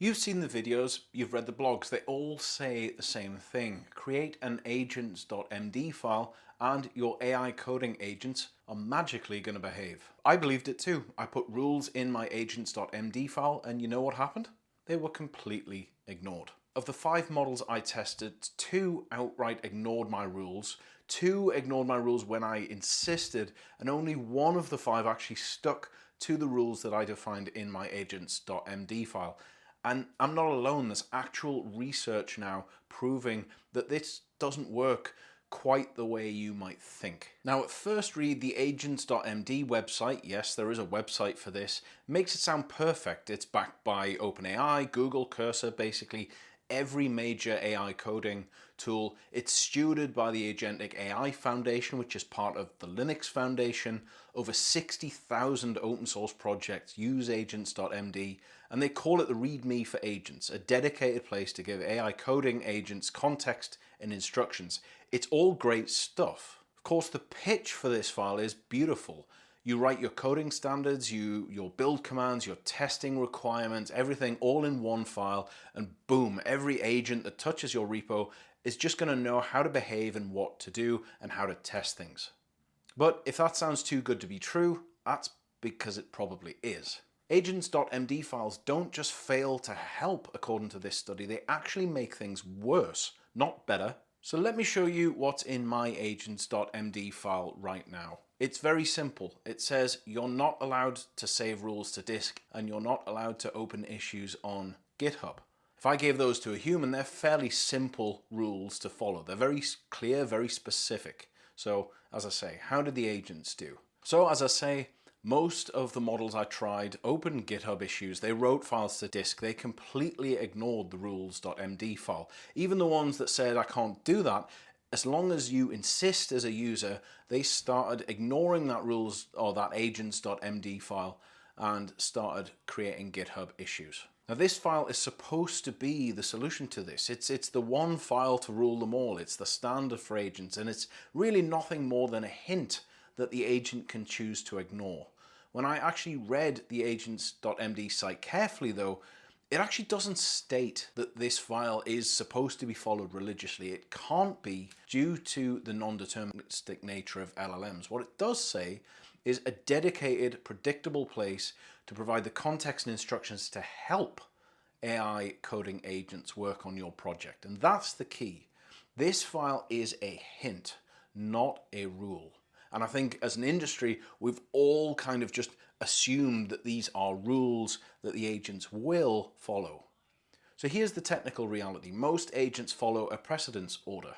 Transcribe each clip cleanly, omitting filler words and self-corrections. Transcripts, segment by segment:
You've seen the videos, you've read the blogs, they all say the same thing. Create an AGENTS.md file and your AI coding agents are magically going to behave. I believed it too. I put rules in my AGENTS.md file and you know what happened? They were completely ignored. Of the 5 models I tested, 2 outright ignored my rules, 2 ignored my rules when I insisted, and only 1 of the 5 actually stuck to the rules that I defined in my AGENTS.md file. And I'm not alone, there's actual research now proving that this doesn't work quite the way you might think. Now at first read, the agents.md website, yes there is a website for this, makes it sound perfect. It's backed by OpenAI, Google, Cursor, basically every major AI coding tool. It's stewarded by the Agentic AI Foundation, which is part of the Linux Foundation. Over 60,000 open source projects use agents.md, and they call it the README for agents, a dedicated place to give AI coding agents context and instructions. It's all great stuff. Of course, the pitch for this file is beautiful. You write your coding standards, your build commands, your testing requirements, everything all in one file, and boom, every agent that touches your repo is just going to know how to behave and what to do and how to test things. But if that sounds too good to be true, that's because it probably is. Agents.md files don't just fail to help according to this study, they actually make things worse, not better. So let me show you what's in my agents.md file right now. It's very simple. It says you're not allowed to save rules to disk and you're not allowed to open issues on GitHub. If I gave those to a human, they're fairly simple rules to follow. They're very clear, very specific. So as I say, how did the agents do? So as I say, most of the models I tried opened GitHub issues, they wrote files to disk, they completely ignored the rules.md file. Even the ones that said I can't do that, as long as you insist as a user, they started ignoring that rules or that agents.md file and started creating GitHub issues. Now this file is supposed to be the solution to this. It's the one file to rule them all. It's the standard for agents, and it's really nothing more than a hint that the agent can choose to ignore. When I actually read the agents.md site carefully though, it actually doesn't state that this file is supposed to be followed religiously. It can't be due to the non-deterministic nature of LLMs. What it does say is a dedicated, predictable place to provide the context and instructions to help AI coding agents work on your project. And that's the key. This file is a hint, not a rule. And I think as an industry, we've all kind of just assumed that these are rules that the agents will follow. So here's the technical reality. Most agents follow a precedence order.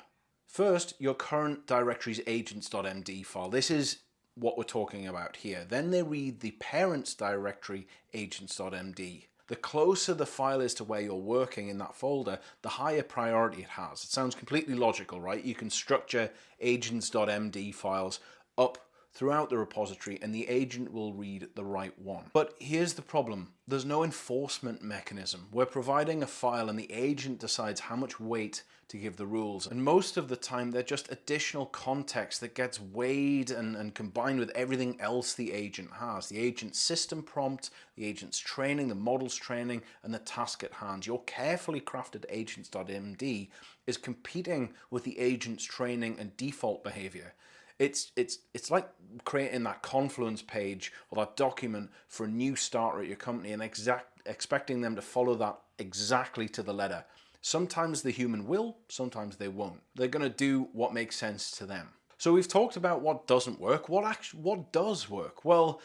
First, your current directory's agents.md file. This is what we're talking about here. Then they read the parent's directory agents.md. The closer the file is to where you're working in that folder, the higher priority it has. It sounds completely logical, right? You can structure agents.md files up throughout the repository and the agent will read the right one. But here's the problem. There's no enforcement mechanism. We're providing a file and the agent decides how much weight to give the rules. And most of the time they're just additional context that gets weighed and combined with everything else the agent has. The agent's system prompt, the agent's training, the model's training, and the task at hand. Your carefully crafted agents.md is competing with the agent's training and default behavior. It's like creating that Confluence page or that document for a new starter at your company and expecting them to follow that exactly to the letter. Sometimes the human will, sometimes they won't. They're going to do what makes sense to them. So we've talked about what doesn't work. What does work? Well,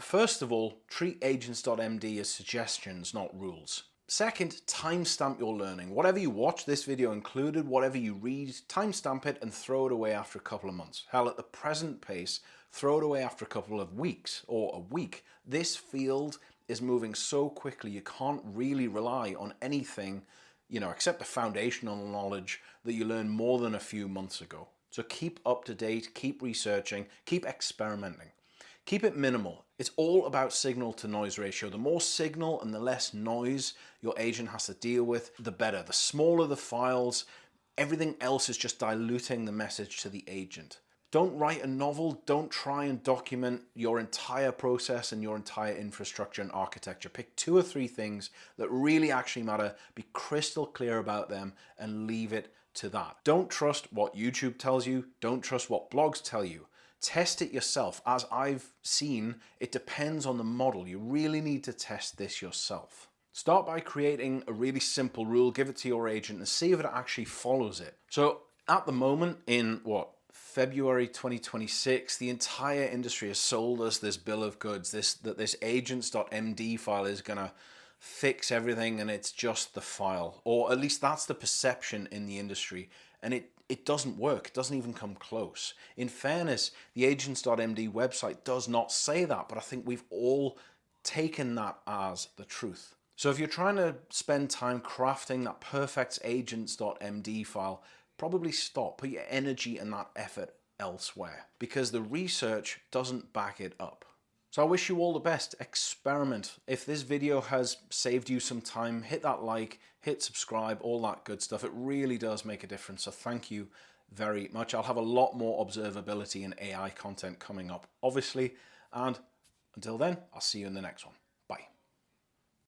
first of all, treat agents.md as suggestions, not rules. Second, timestamp your learning. Whatever you watch, this video included, whatever you read, timestamp it and throw it away after a couple of months. Hell, at the present pace, throw it away after a couple of weeks or a week. This field is moving so quickly you can't really rely on anything, except the foundational knowledge that you learned more than a few months ago. So keep up to date, keep researching, keep experimenting. Keep it minimal. It's all about signal to noise ratio. The more signal and the less noise your agent has to deal with, the better. The smaller the files, everything else is just diluting the message to the agent. Don't write a novel. Don't try and document your entire process and your entire infrastructure and architecture. Pick 2 or 3 things that really actually matter, be crystal clear about them, and leave it to that. Don't trust what YouTube tells you. Don't trust what blogs tell you. Test it yourself. As I've seen, it depends on the model. You really need to test this yourself. Start by creating a really simple rule, give it to your agent, and see if it actually follows it. So at the moment, in February 2026, the entire industry has sold us this bill of goods, that this agents.md file is gonna fix everything and it's just the file, or at least that's the perception in the industry, and it doesn't work. It doesn't even come close. In fairness, the agents.md website does not say that, but I think we've all taken that as the truth. So if you're trying to spend time crafting that perfect agents.md file, probably stop. Put your energy and that effort elsewhere, because the research doesn't back it up. So I wish you all the best. Experiment. If this video has saved you some time, hit that like, hit subscribe, all that good stuff. It really does make a difference. So thank you very much. I'll have a lot more observability and AI content coming up, obviously. And until then, I'll see you in the next one.